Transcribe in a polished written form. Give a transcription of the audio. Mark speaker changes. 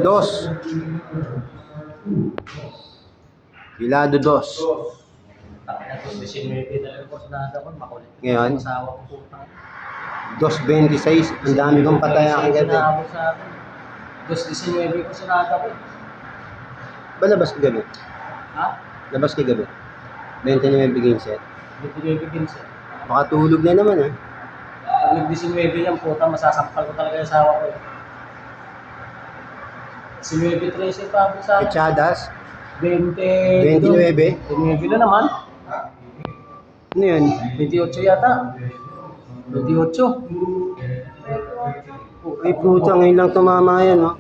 Speaker 1: Dos. Hilado dos.
Speaker 2: Tapos 19 talaga po sa ko, makulit.
Speaker 1: Ngayon?
Speaker 2: Asawa ko po.
Speaker 1: 2.26. Ang dami kong pataya ang gabi.
Speaker 2: Sinaabot sa akin. 2.19 ko sinada ko.
Speaker 1: Balabas ka gabi?
Speaker 2: Ha?
Speaker 1: Labas ka gabi? 29 bigay set.
Speaker 2: 19 sa.
Speaker 1: Baka tulog na naman ha.
Speaker 2: Pag nag-19 yan, puta, masasampal ko talaga yung asawa ko. 19-13 pa abot sa akin.
Speaker 1: Echadas?
Speaker 2: 20.
Speaker 1: 29?
Speaker 2: 29 na naman.
Speaker 1: Ano yun?
Speaker 2: 28 yata. 28.
Speaker 1: Ay puta, ngayon lang tumama yan, no?